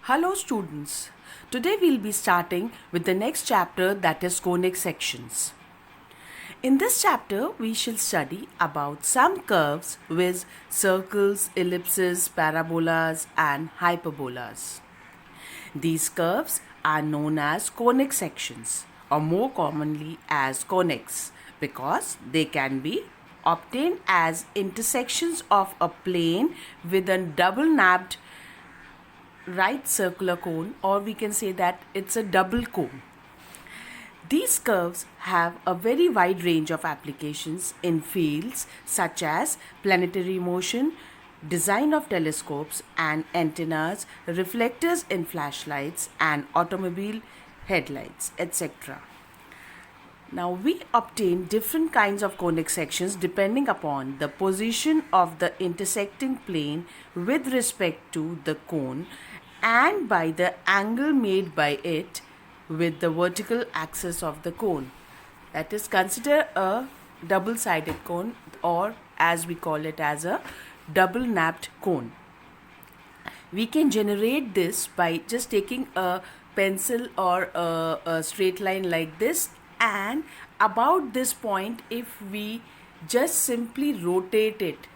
Hello students. Today we'll be starting with the next chapter, that is conic sections. In this chapter we shall study about some curves with circles, ellipses, parabolas and hyperbolas. These curves are known as conic sections or more commonly as conics because they can be obtained as intersections of a plane with a double napped right circular cone, or we can say that it's a double cone. These curves have a very wide range of applications in fields such as planetary motion, design of telescopes and antennas, reflectors in flashlights and automobile headlights, etc. Now we obtain different kinds of conic sections depending upon the position of the intersecting plane with respect to the cone and by the angle made by it with the vertical axis of the cone. That is, consider a double-sided cone, or as we call it as a double napped cone. We can generate this by just taking a pencil or a straight line like this, and about this point if we just simply rotate it,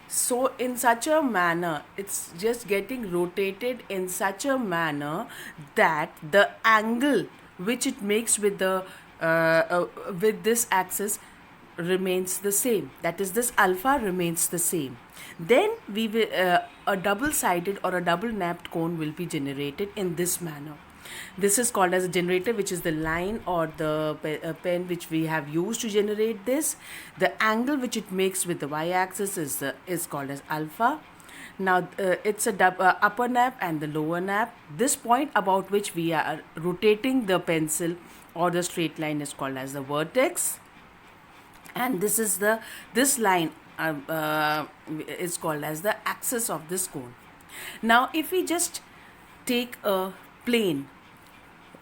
so in such a manner, it's just getting rotated in such a manner that the angle which it makes with the with this axis remains the same. That is, this alpha remains the same. Then we will a double-sided or a double-napped cone will be generated in this manner. This is called as a generator, which is the line or the pen which we have used to generate this. The angle which it makes with the y-axis is called as alpha. Now it's a upper nap and the lower nap. This point about which we are rotating the pencil or the straight line is called as the vertex, and this line is called as the axis of this cone. Now if we just take a plane,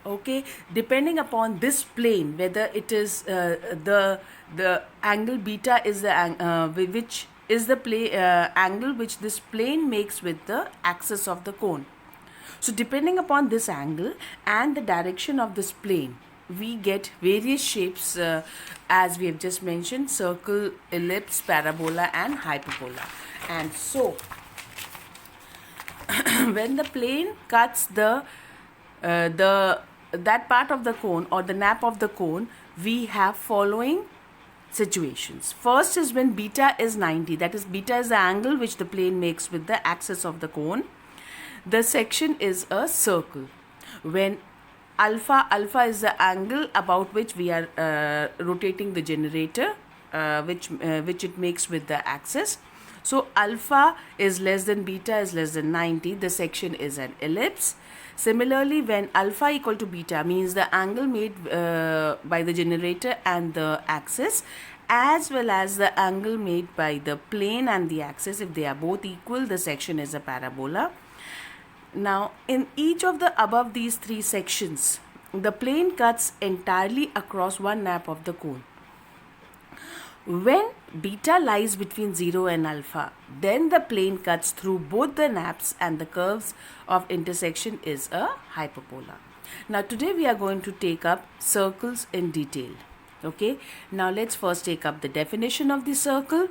okay, depending upon this plane, whether it is the angle beta is the which is the angle which this plane makes with the axis of the cone. So depending upon this angle and the direction of this plane, we get various shapes as we have just mentioned: circle, ellipse, parabola and hyperbola. And so when the plane cuts that part of the cone or the nap of the cone, we have following situations. First is when beta is 90, that is, beta is the angle which the plane makes with the axis of the cone. The section is a circle. When alpha is the angle about which we are rotating the generator, which it makes with the axis. So alpha is less than beta is less than 90, the section is an ellipse. Similarly, when alpha equal to beta means the angle made by the generator and the axis, as well as the angle made by the plane and the axis, if they are both equal, the section is a parabola. Now, in each of the above these three sections, the plane cuts entirely across one nap of the cone. When beta lies between 0 and alpha, then the plane cuts through both the naps and the curves of intersection is a hyperbola. Now today we are going to take up circles in detail. Okay, now let's first take up the definition of the circle.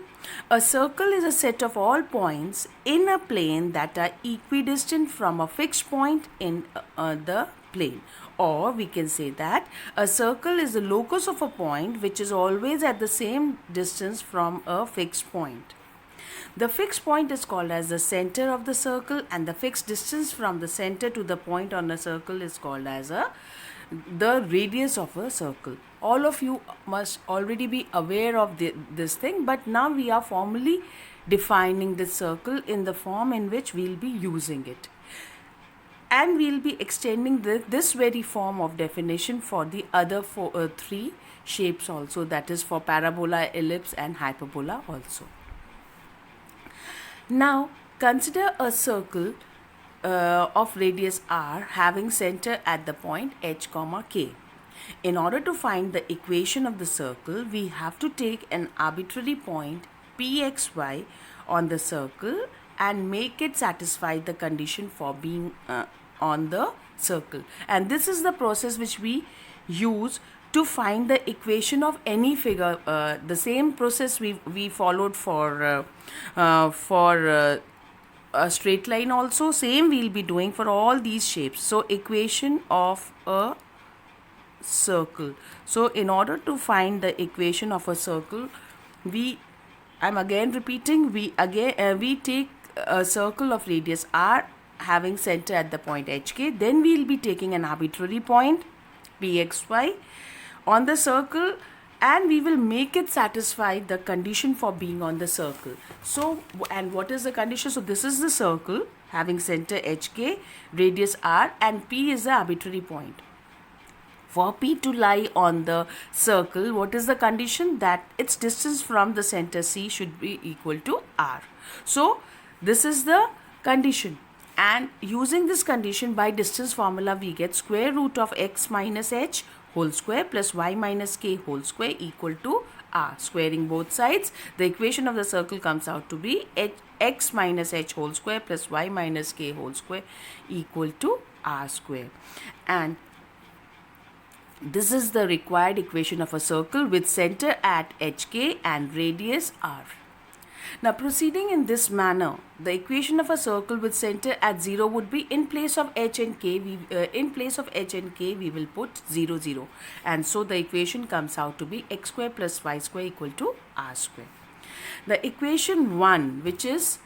A circle is a set of all points in a plane that are equidistant from a fixed point in the plane. Or we can say that a circle is the locus of a point which is always at the same distance from a fixed point. The fixed point is called as the center of the circle, and the fixed distance from the center to the point on a circle is called as the radius of a circle. All of you must already be aware of this thing, but now we are formally defining the circle in the form in which we will be using it. And we will be extending this very form of definition for the other three shapes also, that is for parabola, ellipse and hyperbola also. Now consider a circle of radius r having center at the point h, k. In order to find the equation of the circle, we have to take an arbitrary point pxy on the circle and make it satisfy the condition for being on the circle. And this is the process which we use to find the equation of any figure. The same process we followed for a straight line also, same we'll be doing for all these shapes. So equation of a circle. So in order to find the equation of a circle, I'm again repeating, we take a circle of radius r having center at the point hk. Then we'll be taking an arbitrary point pxy on the circle, and we will make it satisfy the condition for being on the circle. So, and what is the condition? So this is the circle having center hk, radius r, and p is the arbitrary point. For P to lie on the circle, what is the condition? That its distance from the center C should be equal to R. So, this is the condition. And using this condition, by distance formula, we get square root of x minus h whole square plus y minus k whole square equal to R. Squaring both sides, the equation of the circle comes out to be x minus h whole square plus y minus k whole square equal to R square. And this is the required equation of a circle with center at hk and radius r. Now proceeding in this manner, the equation of a circle with center at 0 would be, in place of h and k, we will put 0, 0. And so the equation comes out to be x square plus y square equal to r square. The equation 1, which is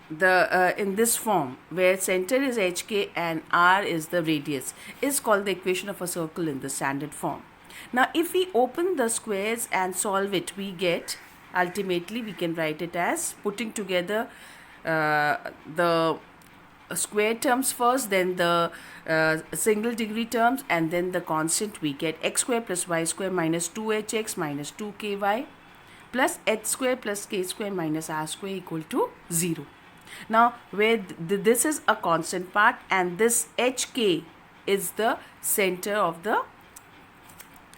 in this form, where center is hk and r is the radius, is called the equation of a circle in the standard form. Now if we open the squares and solve it, we get, ultimately we can write it as, putting together the square terms first, then the single degree terms, and then the constant, we get x square plus y square minus 2hx minus 2ky plus h square plus k square minus r square equal to 0. Now, where this is a constant part and this hk is the center of the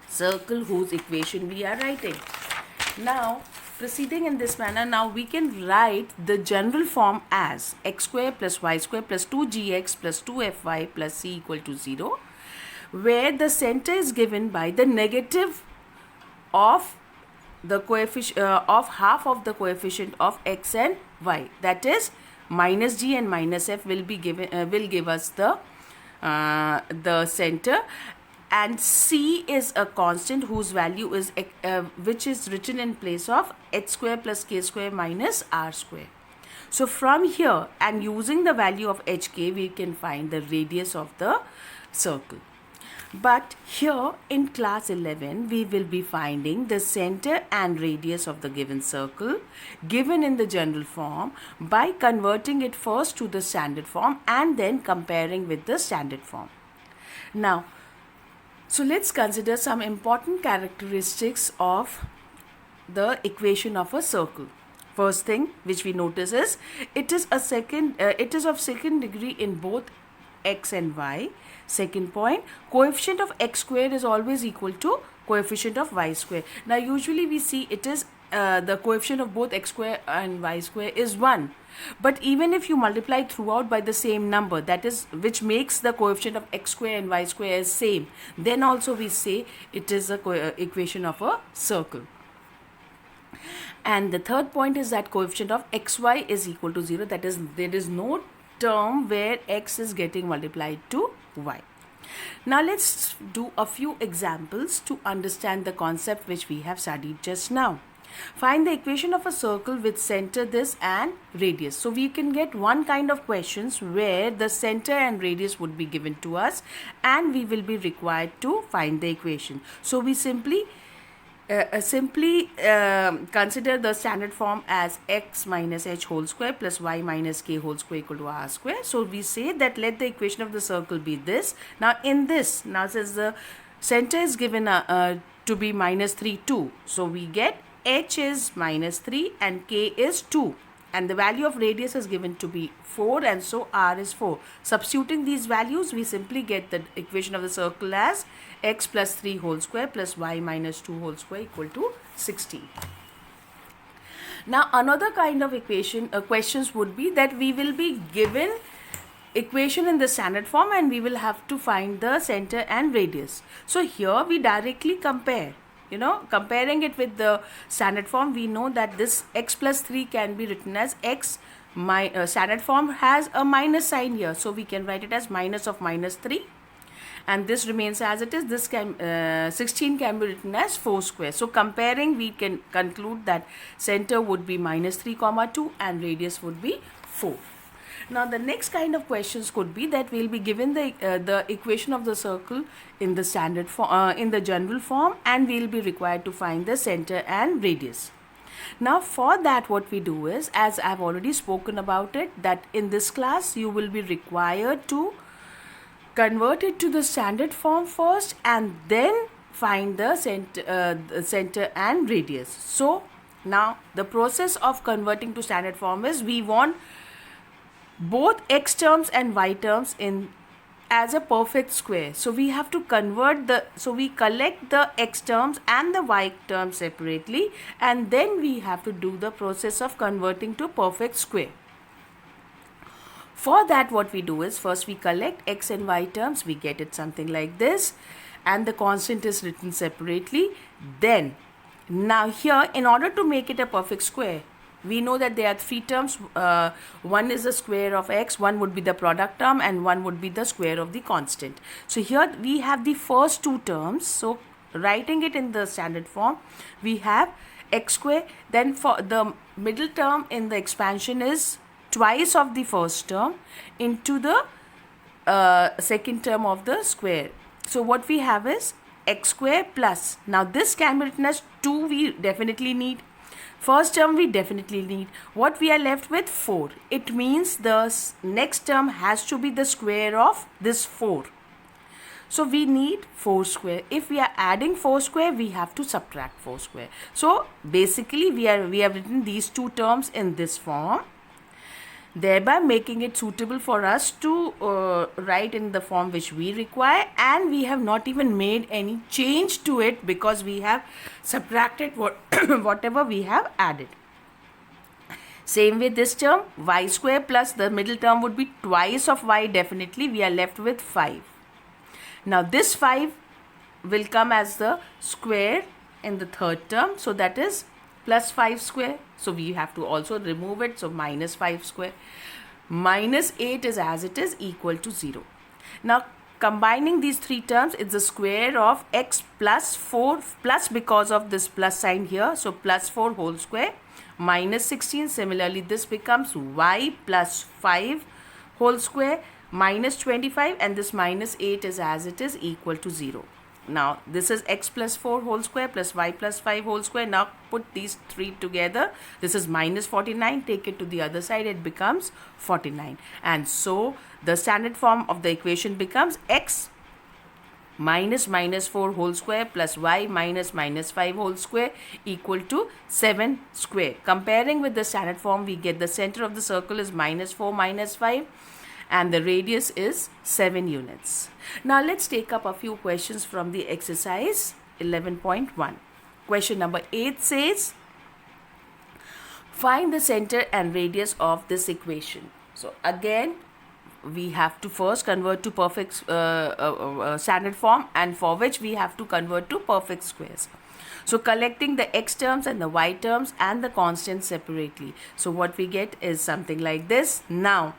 circle whose equation we are writing. Now, proceeding in this manner, now we can write the general form as x square plus y square plus 2gx plus 2fy plus c equal to 0, where the center is given by the negative of the coefficient of half of the coefficient of x and y, that is minus g and minus f will be given will give us the center, and c is a constant whose value is which is written in place of h square plus k square minus r square. So from here, and using the value of hk, we can find the radius of the circle. But here in class 11, we will be finding the center and radius of the given circle given in the general form by converting it first to the standard form and then comparing with the standard form. Now, so let's consider some important characteristics of the equation of a circle. First thing which we notice is it is of second degree in both x and y. Second point, coefficient of x square is always equal to coefficient of y square. Now usually we see it is the coefficient of both x square and y square is 1. But even if you multiply throughout by the same number, that is, which makes the coefficient of x square and y square is same, then also we say it is a equation of a circle. And the third point is that coefficient of xy is equal to 0, that is, there is no term where x is getting multiplied to y. Now let's do a few examples to understand the concept which we have studied just now. Find the equation of a circle with center this and radius. So we can get one kind of questions where the center and radius would be given to us and we will be required to find the equation. So we simply consider the standard form as x minus h whole square plus y minus k whole square equal to r square. So we say that let the equation of the circle be this. Now in this, now says the center is given to be minus 3, 2. So we get h is minus 3 and k is 2. And the value of radius is given to be 4 and so r is 4. Substituting these values, we simply get the equation of the circle as x plus 3 whole square plus y minus 2 whole square equal to 16. Now another kind of questions would be that we will be given equation in the standard form and we will have to find the center and radius. So here we directly compare, comparing it with the standard form, we know that this x plus 3 can be written as x. Standard form has a minus sign here, so we can write it as minus of minus 3, and this remains as it is. This 16 can be written as 4 square. So comparing, we can conclude that center would be minus 3 comma 2 and radius would be 4. Now the next kind of questions could be that we'll be given the equation of the circle in the standard form, in the general form, and we'll be required to find the center and radius. Now for that, what we do is, as I've already spoken about it, that in this class you will be required to convert it to the standard form first and then find the center and radius. So now the process of converting to standard form is, we want both x terms and y terms in as a perfect square. So we have to we collect the x terms and the y terms separately, and then we have to do the process of converting to perfect square. For that, what we do is, first we collect x and y terms, we get it something like this, and the constant is written separately. Then now here, in order to make it a perfect square, we know that there are 3 terms. One is the square of x, one would be the product term, and one would be the square of the constant. So here we have the first 2 terms. So writing it in the standard form, we have x square. Then for the middle term in the expansion is twice of the first term into the second term of the square. So what we have is x square plus, now this can be written as 2, we definitely need. First term we definitely need. What we are left with? 4. It means the next term has to be the square of this 4. So we need 4 square. If we are adding 4 square, we have to subtract 4 square. So basically we have written these 2 terms in this form, thereby making it suitable for us to write in the form which we require, and we have not even made any change to it because we have subtracted whatever we have added. Same with this term, y square plus the middle term would be twice of y, definitely we are left with 5. Now this 5 will come as the square in the third term, so that is plus 5 square. So we have to also remove it, so minus 5 square. Minus 8 is as it is, equal to 0. Now combining these 3 terms, it's the square of x plus 4 plus, because of this plus sign here, so plus 4 whole square minus 16. Similarly this becomes y plus 5 whole square minus 25, and this minus 8 is as it is, equal to 0. Now this is x plus 4 whole square plus y plus 5 whole square. Now put these 3 together. This is minus 49. Take it to the other side. It becomes 49. And so the standard form of the equation becomes x minus 4 whole square plus y minus 5 whole square equal to 7 square. Comparing with the standard form, we get the center of the circle is minus 4 minus 5. And the radius is 7 units. Now let's take up a few questions from the exercise 11.1. Question number 8 says, find the center and radius of this equation. So again, we have to first convert to perfect standard form, and for which we have to convert to perfect squares. So collecting the x terms and the y terms and the constants separately. So what we get is something like this. Now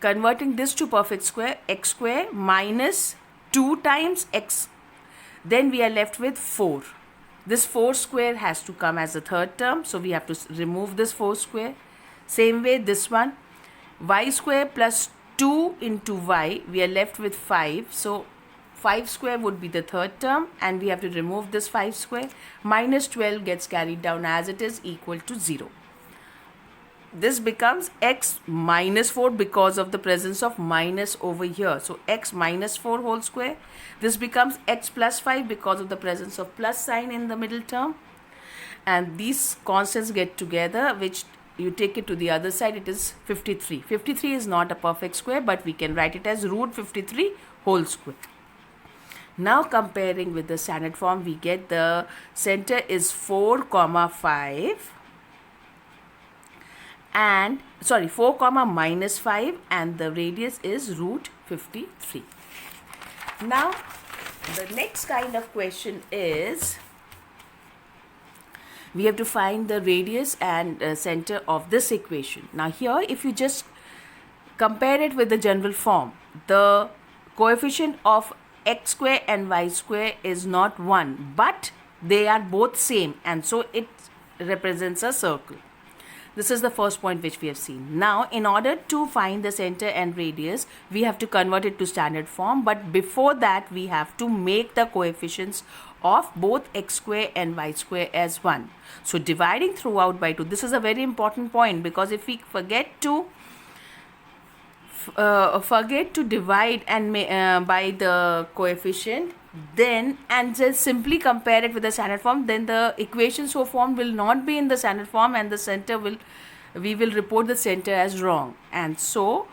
converting this to perfect square, x square minus 2 times x, then we are left with 4. This 4 square has to come as the third term, so we have to remove this 4 square. Same way this one, y square plus 2 into y, we are left with 5, so 5 square would be the third term, and we have to remove this 5 square. Minus 12 gets carried down as it is, equal to 0. This becomes x minus 4 because of the presence of minus over here. So x minus 4 whole square. This becomes x plus 5 because of the presence of plus sign in the middle term. And these constants get together, which you take it to the other side, it is 53. 53 is not a perfect square, but we can write it as root 53 whole square. Now comparing with the standard form, we get the center is 4 comma 5. and sorry 4 comma minus 5, and the radius is root 53. Now the next kind of question is we have to find the radius and center of this equation. Now here if you just compare it with the general form, the coefficient of x square and y square is not 1, but they are both same, and so it represents a circle. This is the first point which we have seen. Now in order to find the center and radius, we have to convert it to standard form, but before that we have to make the coefficients of both x square and y square as 1. So dividing throughout by 2, this is a very important point, because if we forget to divide and by the coefficient, then and just simply compare it with the standard form, then the equation so formed will not be in the standard form, and the center we will report the center as wrong. And so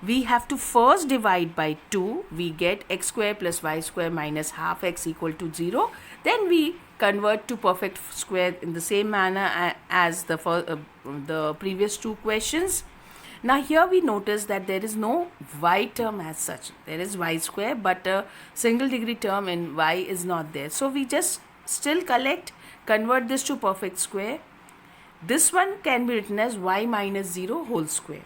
we have to first divide by 2. We get x square plus y square minus half x equal to 0. Then we convert to perfect square in the same manner as the previous two questions. Now here we notice that there is no y term as such. There is y square, but a single degree term in y is not there. So we just still convert this to perfect square. This one can be written as y minus 0 whole square.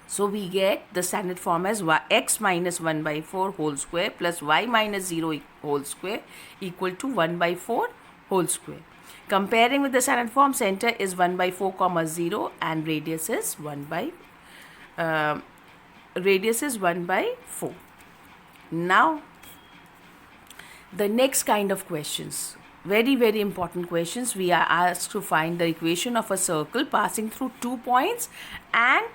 So we get the standard form as x minus 1 by 4 whole square plus y minus 0 whole square equal to 1 by 4 whole square. Comparing with the standard form, center is 1 by 4 comma 0 and radius is 1 by 4. Now the next kind of questions, very important questions. We are asked to find the equation of a circle passing through 2 points, and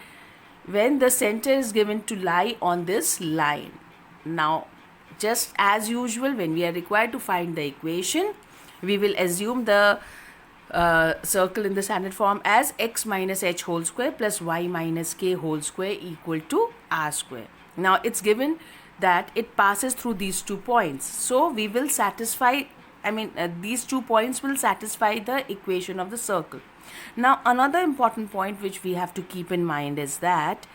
when the center is given to lie on this line. Now just as usual, when we are required to find the equation, we will assume the circle in the standard form as x minus h whole square plus y minus k whole square equal to r square. Now it's given that it passes through these 2 points, so we will satisfy, these 2 points will satisfy the equation of the circle. Now another important point which we have to keep in mind is that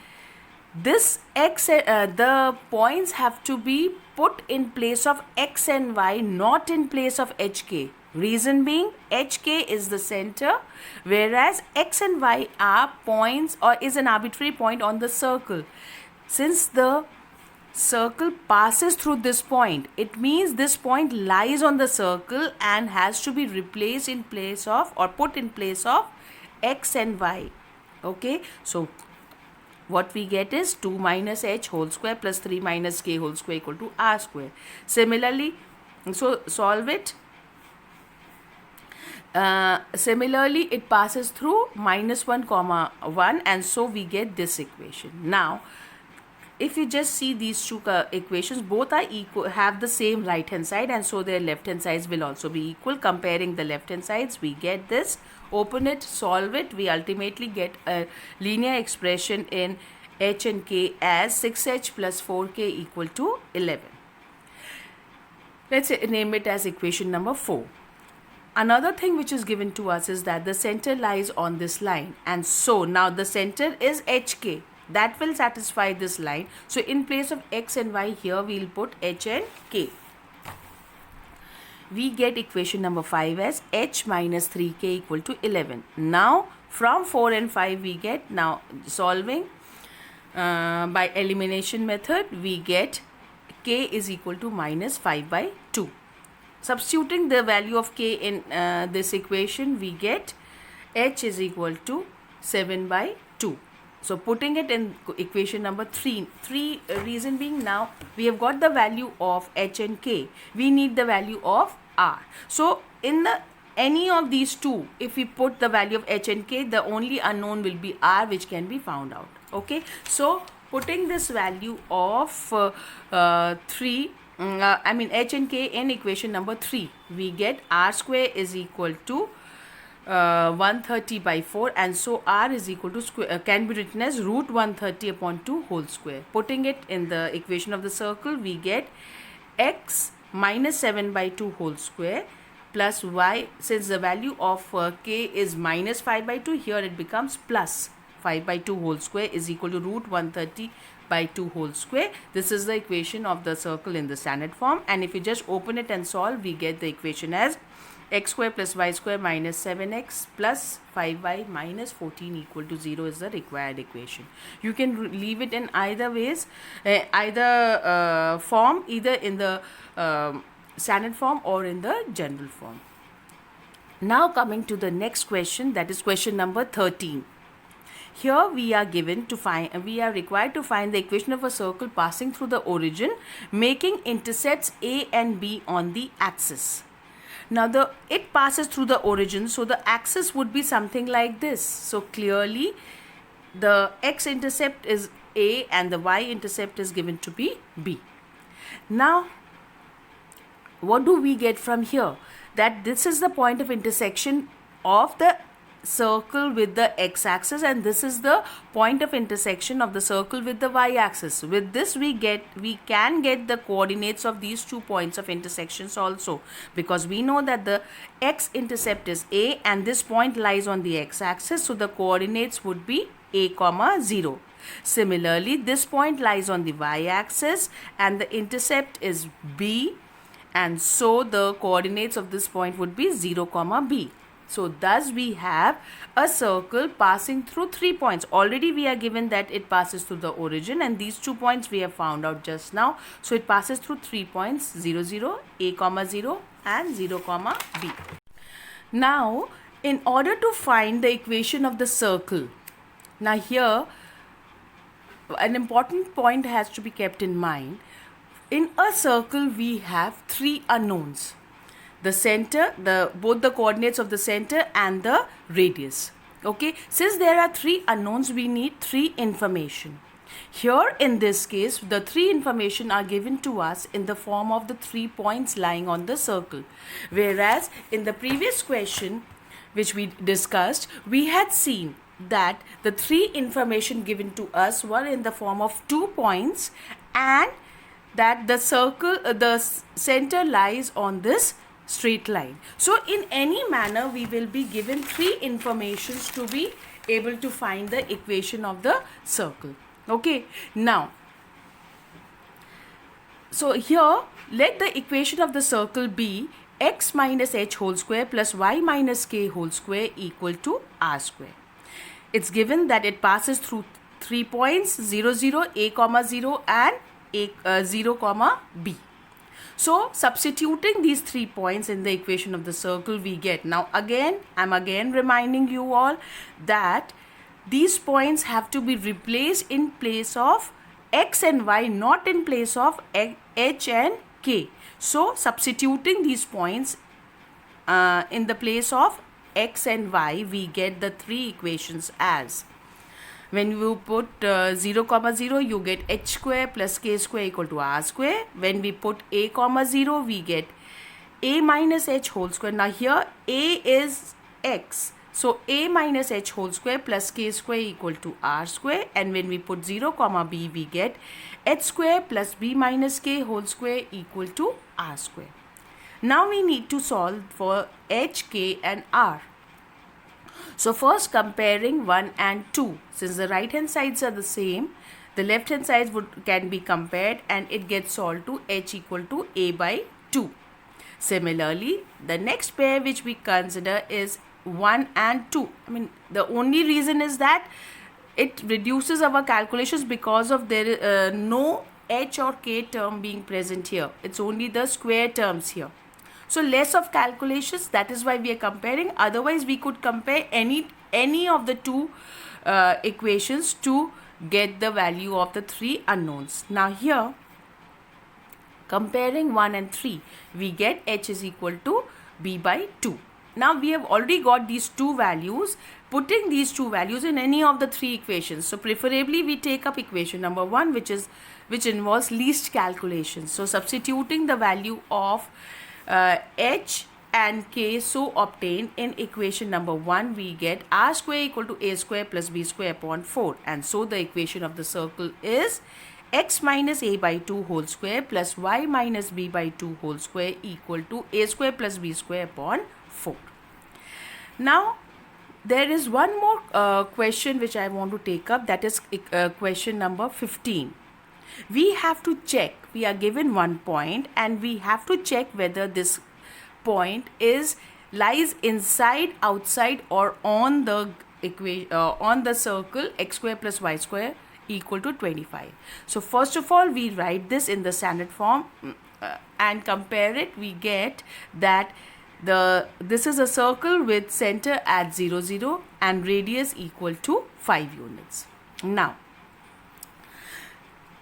this the points have to be put in place of x and y, not in place of hk. Reason being, hk is the center, whereas x and y are points or is an arbitrary point on the circle. Since the circle passes through this point, it means this point lies on the circle and has to be replaced in place of or put in place of x and y. Okay, so what we get is 2 minus h whole square plus 3 minus k whole square equal to r square. Similarly, so solve it. Similarly, it passes through minus 1 comma 1, and so we get this equation. Now if you just see these two equations, both are equal, have the same right hand side, and so their left hand sides will also be equal. Comparing the left hand sides, we get this. Open it, solve it, we ultimately get a linear expression in h and k as 6h plus 4k equal to 11. Let's name it as equation number 4. Another thing which is given to us is that the center lies on this line, and so now the center is hk. That will satisfy this line. So in place of x and y, here we will put h and k. We get equation number 5 as h minus 3k equal to 11. Now from 4 and 5 we get, now solving by elimination method, we get k is equal to minus 5 by 2. Substituting the value of k in this equation, we get h is equal to 7 by 2. So putting it in equation number 3, reason being, now we have got the value of h and k. We need the value of r. So in any of these two, if we put the value of h and k, the only unknown will be r, which can be found out. Okay. So putting this value of h and k in equation number 3, we get r square is equal to 130 by 4, and so r is equal to can be written as root 130 upon 2 whole square. Putting it in the equation of the circle, we get x minus 7 by 2 whole square plus y, since the value of k is minus 5 by 2, here it becomes plus 5 by 2 whole square is equal to root 130 by 2 whole square. This is the equation of the circle in the standard form, and if you just open it and solve, we get the equation as x square plus y square minus 7x plus 5y minus 14 equal to 0 is the required equation. You can leave it in either ways, either form, either in the standard form or in the general form. Now coming to the next question, that is question number 13. Here we are required to find the equation of a circle passing through the origin, making intercepts A and B on the axis. Now it passes through the origin, so the axis would be something like this. So clearly the x-intercept is A and the y-intercept is given to be B. Now what do we get from here? That this is the point of intersection of the circle with the x-axis, and this is the point of intersection of the circle with the y-axis. With this we can get the coordinates of these 2 points of intersections also, because we know that the x-intercept is A and this point lies on the x-axis, so the coordinates would be A, 0. Similarly, this point lies on the y-axis and the intercept is B, and so the coordinates of this point would be 0, B. So thus we have a circle passing through 3 points. Already we are given that it passes through the origin, and these 2 points we have found out just now. So it passes through 3 points, 0, 0, A, 0 and 0, B. Now in order to find the equation of the circle, now here an important point has to be kept in mind. In a circle we have 3 unknowns: the center, both the coordinates of the center and the radius. Okay, since there are 3 unknowns, we need 3 information. Here in this case, the 3 information are given to us in the form of the 3 points lying on the circle, whereas in the previous question which we discussed, we had seen that the 3 information given to us were in the form of 2 points, and that the circle, the center lies on this straight line. So in any manner we will be given 3 informations to be able to find the equation of the circle. Okay, now so here let the equation of the circle be x minus h whole square plus y minus k whole square equal to r square. It's given that it passes through 3 points, 0, 0, A, 0 and A, 0, B. So substituting these 3 points in the equation of the circle, we get, now again I'm reminding you all that these points have to be replaced in place of x and y, not in place of h and k. So substituting these points in the place of x and y, we get the 3 equations as, when you put 0, 0, you get h square plus k square equal to r square. When we put A, 0, we get A minus h whole square. Now here A is x, so A minus h whole square plus k square equal to r square. And when we put 0, b, we get h square plus b minus k whole square equal to r square. Now we need to solve for h, k and r. So first comparing 1 and 2, since the right hand sides are the same, the left hand sides can be compared and it gets solved to h equal to a by 2. Similarly, the next pair which we consider is 1 and 2. I mean, the only reason is that it reduces our calculations because of there no h or k term being present here. It's only the square terms here. So less of calculations, that is why we are comparing. Otherwise we could compare any of the 2 equations to get the value of the 3 unknowns. Now here comparing 1 and 3, we get h is equal to b by 2. Now we have already got these 2 values. Putting these 2 values in any of the 3 equations, so preferably we take up equation number 1, which involves least calculations. So substituting the value of h and k so obtained in equation number 1, we get r square equal to a square plus b square upon 4, and so the equation of the circle is x minus a by 2 whole square plus y minus b by 2 whole square equal to a square plus b square upon 4. Now, there is one more question which I want to take up, that is question number 15. We have to check, we are given one point and we have to check whether this point lies inside, outside or on the circle x square plus y square equal to 25. So first of all, we write this in the standard form and compare it. We get that this is a circle with center at 0, 0 and radius equal to 5 units. Now,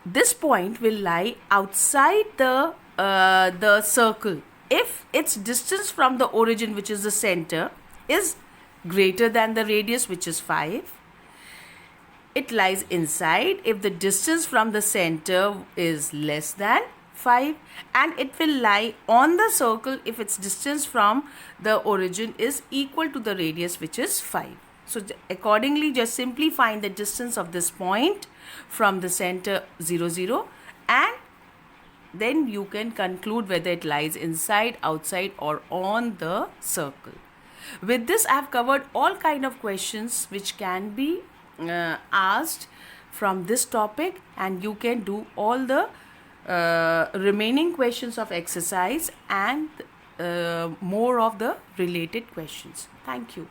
this point will lie outside the circle if its distance from the origin, which is the center, is greater than the radius, which is 5. It lies inside if the distance from the center is less than 5, and it will lie on the circle if its distance from the origin is equal to the radius, which is 5. So accordingly, just simply find the distance of this point from the center 0, 0, and then you can conclude whether it lies inside, outside or on the circle. With this, I have covered all kind of questions which can be asked from this topic, and you can do all the remaining questions of exercise and more of the related questions. Thank you.